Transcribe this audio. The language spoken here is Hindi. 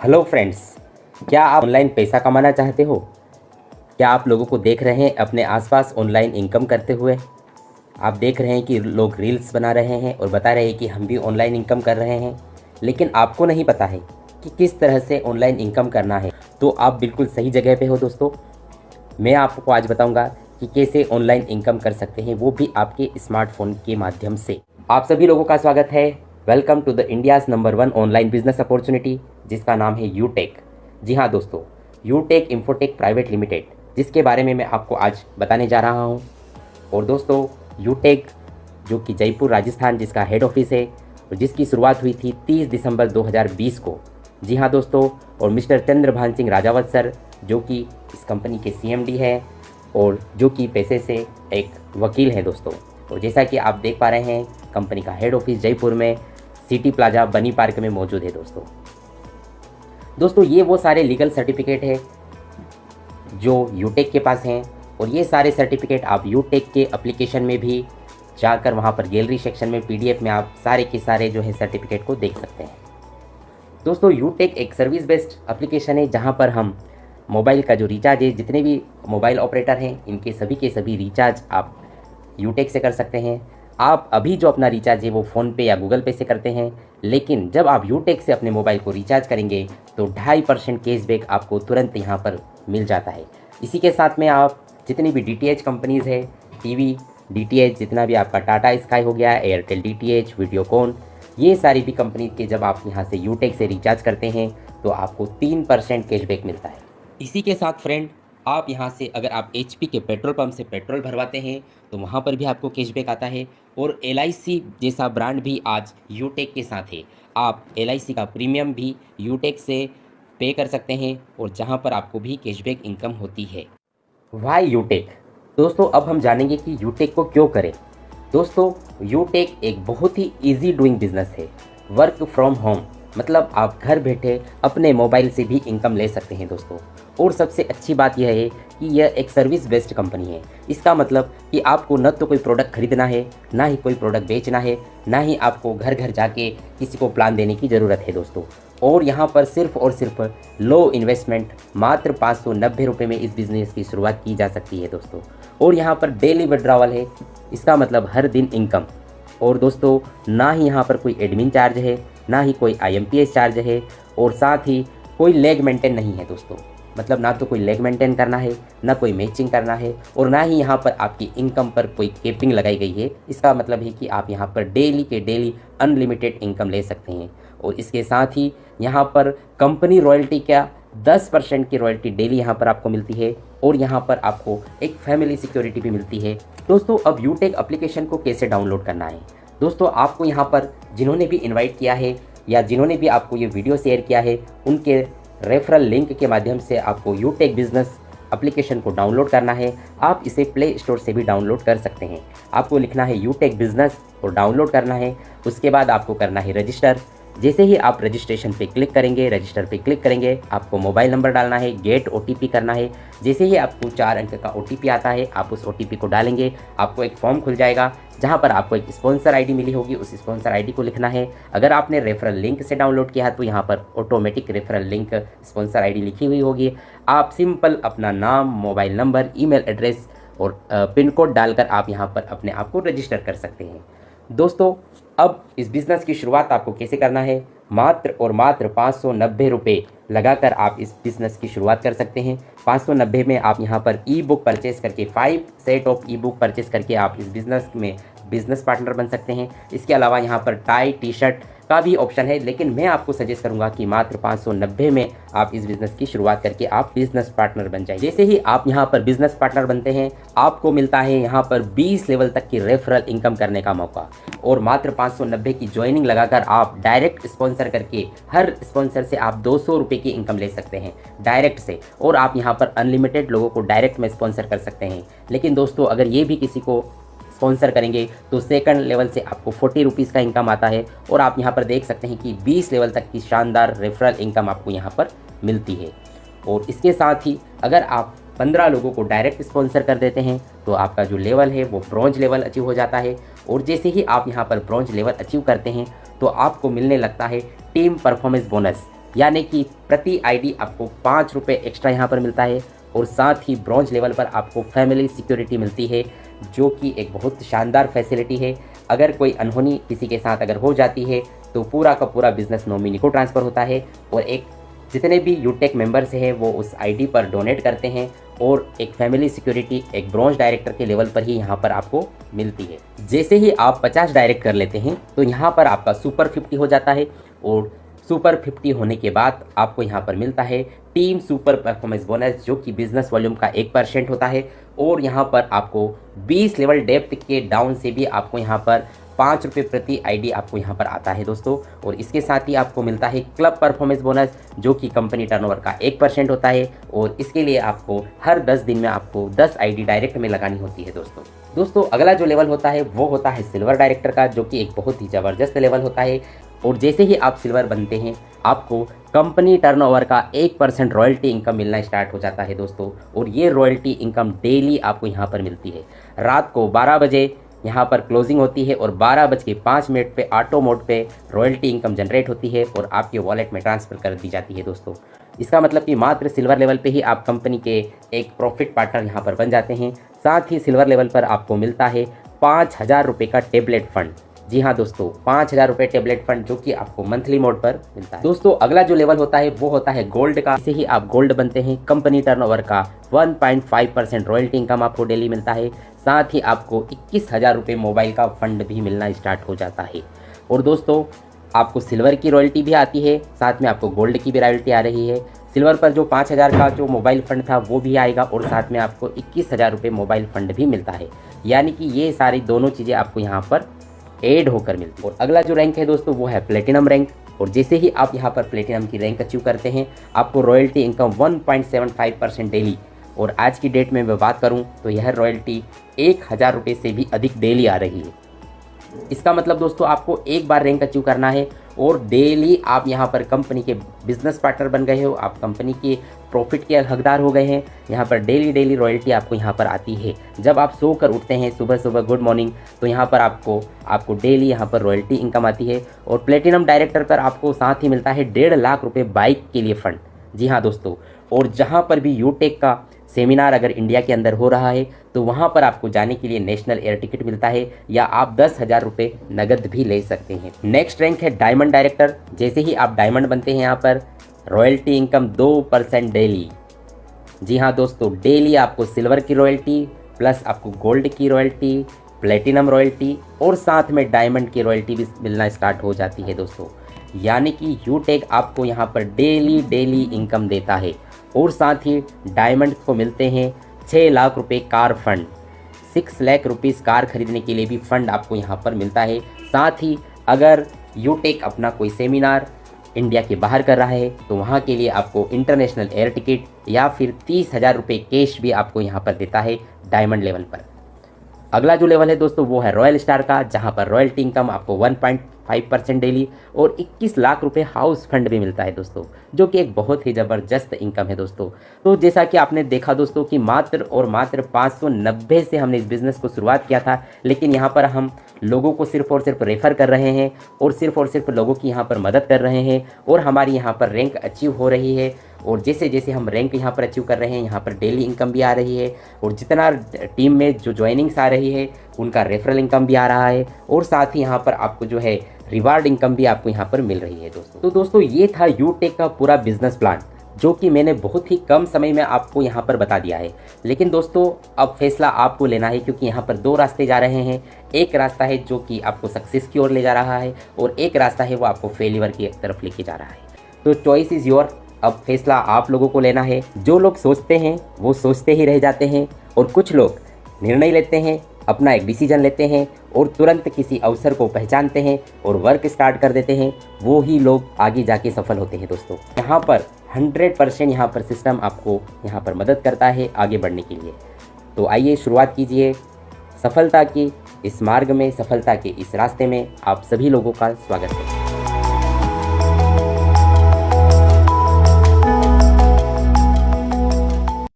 हेलो फ्रेंड्स, क्या आप ऑनलाइन पैसा कमाना चाहते हो? क्या आप लोगों को देख रहे हैं अपने आसपास ऑनलाइन इनकम करते हुए? आप देख रहे हैं कि लोग रील्स बना रहे हैं और बता रहे हैं कि हम भी ऑनलाइन इनकम कर रहे हैं, लेकिन आपको नहीं पता है कि किस तरह से ऑनलाइन इनकम करना है। तो आप बिल्कुल सही जगह पे हो दोस्तों। मैं आपको आज बताऊंगा कि कैसे ऑनलाइन इनकम कर सकते हैं, वो भी आपके स्मार्टफोन के माध्यम से। आप सभी लोगों का स्वागत है। Welcome to the India's number 1 online business opportunity, जिसका नाम है यूटेक। जी हाँ दोस्तों, यूटेक इंफोटेक प्राइवेट लिमिटेड, जिसके बारे में मैं आपको आज बताने जा रहा हूँ। और दोस्तों, यूटेक जो कि जयपुर राजस्थान जिसका हेड ऑफिस है और जिसकी शुरुआत हुई थी 30 दिसंबर 2020 को। जी हाँ दोस्तों, और मिस्टर चंद्रभान सिंह राजावत सर जो कि इस कंपनी के सीएमडी है और जो कि पैसे से एक वकील हैं दोस्तों। और जैसा कि आप देख पा रहे हैं, कंपनी का हेड ऑफिस जयपुर में सिटी प्लाजा बनी पार्क में मौजूद है दोस्तों। ये वो सारे लीगल सर्टिफिकेट है जो यूटेक के पास हैं, और ये सारे सर्टिफिकेट आप यूटेक के एप्लीकेशन में भी जाकर वहाँ पर गैलरी सेक्शन में पीडीएफ में आप सारे के सारे जो है सर्टिफिकेट को देख सकते हैं। दोस्तों, यूटेक एक सर्विस बेस्ड एप्लीकेशन है जहाँ पर हम मोबाइल का जो रिचार्ज है, जितने भी मोबाइल ऑपरेटर हैं इनके सभी के सभी रिचार्ज आप यूटेक से कर सकते हैं। आप अभी जो अपना रिचार्ज है वो फ़ोन पे या गूगल पे से करते हैं, लेकिन जब आप यूटेक से अपने मोबाइल को रिचार्ज करेंगे तो 2.5% कैशबैक आपको तुरंत यहाँ पर मिल जाता है। इसी के साथ में आप जितनी भी डीटीएच कंपनीज़ है, टीवी डीटीएच, जितना भी आपका टाटा स्काई हो गया, एयरटेल डीटीएच, वीडियोकॉन, ये सारी भी कंपनी के जब आप यहाँ से यूटेक से रिचार्ज करते हैं तो आपको 3% कैशबैक मिलता है। इसी के साथ फ्रेंड, आप यहाँ से अगर आप एचपी के पेट्रोल पंप से पेट्रोल भरवाते हैं तो वहाँ पर भी आपको कैशबैक आता है। और एलआईसी जैसा ब्रांड भी आज यूटेक के साथ है। आप एलआईसी का प्रीमियम भी यूटेक से पे कर सकते हैं और जहाँ पर आपको भी कैशबैक इनकम होती है। वाई यूटेक? दोस्तों, अब हम जानेंगे कि यूटेक को क्यों करें। दोस्तों, यूटेक एक बहुत ही इजी डूइंग बिजनेस है। वर्क फ्रॉम होम मतलब आप घर बैठे अपने मोबाइल से भी इनकम ले सकते हैं दोस्तों। और सबसे अच्छी बात यह है कि यह एक सर्विस बेस्ड कंपनी है। इसका मतलब कि आपको न तो कोई प्रोडक्ट खरीदना है, ना ही कोई प्रोडक्ट बेचना है, ना ही आपको घर घर जाके किसी को प्लान देने की ज़रूरत है दोस्तों। और यहाँ पर सिर्फ और सिर्फ लो इन्वेस्टमेंट मात्र 590 रुपये में इस बिज़नेस की शुरुआत की जा सकती है दोस्तों। और यहाँ पर डेली विड्रॉवल है, इसका मतलब हर दिन इनकम। और दोस्तों, ना ही यहाँ पर कोई एडमिन चार्ज है, ना ही कोई आईएमपीएस चार्ज है, और साथ ही कोई लेग मेंटेन नहीं है दोस्तों। मतलब ना तो कोई लेग मेंटेन करना है, ना कोई मैचिंग करना है, और ना ही यहाँ पर आपकी इनकम पर कोई कैपिंग लगाई गई है। इसका मतलब है कि आप यहाँ पर डेली के डेली अनलिमिटेड इनकम ले सकते हैं। और इसके साथ ही यहाँ पर कंपनी रॉयल्टी का 10% की रॉयल्टी डेली यहाँ पर आपको मिलती है। और यहाँ पर आपको एक फैमिली सिक्योरिटी भी मिलती है। दोस्तों, अब यूटेक एप्लीकेशन को कैसे डाउनलोड करना है? दोस्तों, आपको यहाँ पर जिन्होंने भी इनवाइट किया है या जिन्होंने भी आपको ये वीडियो शेयर किया है, उनके रेफरल लिंक के माध्यम से आपको यूटेक बिजनेस एप्लीकेशन को डाउनलोड करना है। आप इसे प्ले स्टोर से भी डाउनलोड कर सकते हैं। आपको लिखना है यूटेक बिजनेस और डाउनलोड करना है। उसके बाद आपको करना है रजिस्टर। जैसे ही आप रजिस्ट्रेशन पे क्लिक करेंगे, रजिस्टर पे क्लिक करेंगे, आपको मोबाइल नंबर डालना है, गेट ओटीपी करना है। जैसे ही आपको 4 अंक का ओटीपी आता है, आप उस ओटीपी को डालेंगे, आपको एक फॉर्म खुल जाएगा जहां पर आपको एक स्पॉन्सर आईडी मिली होगी। उस स्पॉन्सर आईडी को लिखना है। अगर आपने रेफरल लिंक से डाउनलोड किया है तो यहाँ पर automatic referral link sponsor ID लिखी हुई होगी। आप सिंपल अपना नाम, मोबाइल नंबर, ईमेल एड्रेस और पिन कोड डालकर आप यहाँ पर अपने आप को रजिस्टर कर सकते हैं। दोस्तों, अब इस बिज़नेस की शुरुआत आपको कैसे करना है? मात्र और मात्र 590 रुपये लगाकर आप इस बिज़नेस की शुरुआत कर सकते हैं। 590 में आप यहाँ पर ई बुक परचेस करके 5 set of E book purchase करके आप इस बिज़नेस में बिज़नेस पार्टनर बन सकते हैं। इसके अलावा यहाँ पर टाई, टी शर्ट का भी ऑप्शन है, लेकिन मैं आपको सजेस्ट करूंगा कि मात्र 590 में आप इस बिज़नेस की शुरुआत करके आप बिज़नेस पार्टनर बन जाइए। जैसे ही आप यहाँ पर बिज़नेस पार्टनर बनते हैं, आपको मिलता है यहाँ पर 20 लेवल तक की रेफरल इनकम करने का मौका। और मात्र 590 की ज्वाइनिंग लगाकर आप डायरेक्ट स्पॉन्सर करके हर स्पॉन्सर से आप 200 रुपये की इनकम ले सकते हैं डायरेक्ट से। और आप यहाँ पर अनलिमिटेड लोगों को डायरेक्ट में स्पॉन्सर कर सकते हैं। लेकिन दोस्तों, अगर ये भी किसी को स्पॉन्सर करेंगे तो सेकंड लेवल से आपको 40 रुपीज़ का इनकम आता है। और आप यहाँ पर देख सकते हैं कि 20 लेवल तक की शानदार रेफरल इनकम आपको यहाँ पर मिलती है। और इसके साथ ही अगर आप 15 लोगों को डायरेक्ट स्पॉन्सर कर देते हैं तो आपका जो लेवल है वो ब्रॉन्ज लेवल अचीव हो जाता है। और जैसे ही आप यहाँ पर ब्रॉन्ज लेवल अचीव करते हैं तो आपको मिलने लगता है टीम परफॉर्मेंस बोनस। यानी कि प्रति आईडी आपको 5 रुपये एक्स्ट्रा यहाँ पर मिलता है। और साथ ही ब्रॉन्ज लेवल पर आपको फैमिली सिक्योरिटी मिलती है, जो कि एक बहुत शानदार फैसिलिटी है। अगर कोई अनहोनी किसी के साथ अगर हो जाती है तो पूरा का पूरा बिजनेस नॉमिनी को ट्रांसफ़र होता है और एक जितने भी यूटेक मेंबर्स हैं वो उस आईडी पर डोनेट करते हैं और एक फैमिली सिक्योरिटी एक ब्रॉन्ज डायरेक्टर के लेवल पर ही यहाँ पर आपको मिलती है। जैसे ही आप 50 डायरेक्ट कर लेते हैं तो यहाँ पर आपका सुपर 50 हो जाता है और सुपर 50 होने के बाद आपको यहाँ पर मिलता है टीम सुपर परफॉर्मेंस बोनस, जो कि बिजनेस वॉल्यूम का 1% होता है। और यहाँ पर आपको 20 लेवल डेप्थ के डाउन से भी आपको यहाँ पर 5 रुपये प्रति आईडी आपको यहाँ पर आता है दोस्तों। और इसके साथ ही आपको मिलता है क्लब परफॉर्मेंस बोनस, जो कि कंपनी टर्नओवर का 1% होता है और इसके लिए आपको हर 10 दिन में आपको 10 आईडी डायरेक्ट में लगानी होती है दोस्तों। अगला जो लेवल होता है वो होता है सिल्वर डायरेक्टर का, जो कि एक बहुत ही ज़बरदस्त लेवल होता है। और जैसे ही आप सिल्वर बनते हैं आपको कंपनी टर्नओवर का 1% रॉयल्टी इनकम मिलना स्टार्ट हो जाता है दोस्तों। और ये रॉयल्टी इनकम डेली आपको यहाँ पर मिलती है। रात को 12 बजे यहाँ पर क्लोजिंग होती है और 12:05 पे ऑटो मोड पे रॉयल्टी इनकम जनरेट होती है और आपके वॉलेट में ट्रांसफ़र कर दी जाती है दोस्तों। इसका मतलब कि मात्र सिल्वर लेवल पे ही आप कंपनी के एक प्रॉफिट पार्टनर यहाँ पर बन जाते हैं। साथ ही सिल्वर लेवल पर आपको मिलता है 5,000 रुपये का टेबलेट फंड। जी हाँ दोस्तों, 5,000 रुपये टेबलेट फंड, जो कि आपको मंथली मोड पर मिलता है दोस्तों। अगला जो लेवल होता है वो होता है गोल्ड का। इसे ही आप गोल्ड बनते हैं, कंपनी टर्नओवर का 1.5% रॉयल्टी इनकम आपको डेली मिलता है। साथ ही आपको 21,000 रुपये मोबाइल का फंड भी मिलना स्टार्ट हो जाता है। और दोस्तों आपको सिल्वर की रॉयल्टी भी आती है, साथ में आपको गोल्ड की भी रॉयल्टी आ रही है। सिल्वर पर जो 5,000 का जो मोबाइल फ़ंड था वो भी आएगा और साथ में आपको 21,000 रुपये मोबाइल फ़ंड भी मिलता है। यानी कि ये सारी दोनों चीज़ें आपको यहाँ पर ऐड होकर मिलती है। और अगला जो रैंक है दोस्तों वो है प्लेटिनम रैंक। और जैसे ही आप यहाँ पर प्लेटिनम की रैंक अचीव करते हैं आपको रॉयल्टी इनकम 1.75% डेली। और आज की डेट में मैं बात करूँ तो यह रॉयल्टी 1,000 रुपये से भी अधिक डेली आ रही है। इसका मतलब दोस्तों आपको एक बार रैंक अचीव करना है और डेली आप यहाँ पर कंपनी के बिजनेस पार्टनर बन गए हो, आप कंपनी के प्रॉफिट के हकदार हो गए हैं। यहाँ पर डेली रॉयल्टी आपको यहाँ पर आती है। जब आप सो कर उठते हैं सुबह गुड मॉर्निंग, तो यहाँ पर आपको डेली यहाँ पर रॉयल्टी इनकम आती है। और प्लेटिनम डायरेक्टर पर आपको साथ ही मिलता है 1.5 लाख रुपये बाइक के लिए फ़ंड। जी हाँ दोस्तों, और जहाँ पर भी यूटेक का सेमिनार अगर इंडिया के अंदर हो रहा है तो वहाँ पर आपको जाने के लिए नेशनल एयर टिकट मिलता है या आप 10,000 रुपये नगद भी ले सकते हैं। नेक्स्ट रैंक है डायमंड डायरेक्टर। जैसे ही आप डायमंड बनते हैं यहाँ पर रॉयल्टी इनकम 2% डेली। जी हाँ दोस्तों, डेली आपको सिल्वर की रॉयल्टी प्लस आपको गोल्ड की रॉयल्टी, प्लेटिनम रॉयल्टी और साथ में डायमंड की रॉयल्टी भी मिलना स्टार्ट हो जाती है दोस्तों। यानी कि यूटेक आपको यहाँ पर डेली इनकम देता है। और साथ ही डायमंड को मिलते हैं 6 लाख रुपये car fund. 6 lakh rupees car खरीदने के लिए भी फंड आपको यहाँ पर मिलता है। साथ ही अगर यूटेक अपना कोई सेमिनार इंडिया के बाहर कर रहा है तो वहाँ के लिए आपको इंटरनेशनल एयर टिकट या फिर 30,000 रुपये कैश भी आपको यहाँ पर देता है डायमंड लेवल पर। अगला जो लेवल है दोस्तों वो है रॉयल स्टार का, जहाँ पर रॉयल्टी इनकम आपको 1.5% डेली और 21 लाख रुपए हाउस फंड भी मिलता है दोस्तों, जो कि एक बहुत ही ज़बरदस्त इनकम है दोस्तों। तो जैसा कि आपने देखा दोस्तों कि मात्र 590 से हमने इस बिज़नेस को शुरुआत किया था, लेकिन यहाँ पर हम लोगों को सिर्फ और सिर्फ रेफ़र कर रहे हैं और सिर्फ लोगों की यहाँ पर मदद कर रहे हैं और हमारी यहाँ पर रैंक अचीव हो रही है। और जैसे जैसे हम रैंक यहाँ पर अचीव कर रहे हैं यहाँ पर डेली इनकम भी आ रही है और जितना टीम में जो ज्वाइनिंग्स आ रही है उनका रेफरल इनकम भी आ रहा है और साथ ही यहाँ पर आपको जो है रिवार्ड इनकम भी आपको यहाँ पर मिल रही है दोस्तों। तो दोस्तों ये था यूटेक का पूरा बिजनेस प्लान, जो कि मैंने बहुत ही कम समय में आपको यहाँ पर बता दिया है। लेकिन दोस्तों अब फैसला आपको लेना है, क्योंकि यहाँ पर 2 रास्ते जा रहे हैं। एक रास्ता है जो कि आपको सक्सेस की ओर ले जा रहा है और एक रास्ता है वो आपको फेलियर की तरफ लेके जा रहा है। तो चॉइस इज़ योर। अब फैसला आप लोगों को लेना है। जो लोग सोचते हैं वो सोचते ही रह जाते हैं और कुछ लोग निर्णय लेते हैं, अपना एक डिसीजन लेते हैं और तुरंत किसी अवसर को पहचानते हैं और वर्क स्टार्ट कर देते हैं। वो ही लोग आगे जाके सफल होते हैं दोस्तों। यहाँ पर 100% यहाँ पर सिस्टम आपको यहाँ पर मदद करता है आगे बढ़ने के लिए। तो आइए शुरुआत कीजिए सफलता की इस मार्ग में, सफलता के इस रास्ते में आप सभी लोगों का स्वागत है।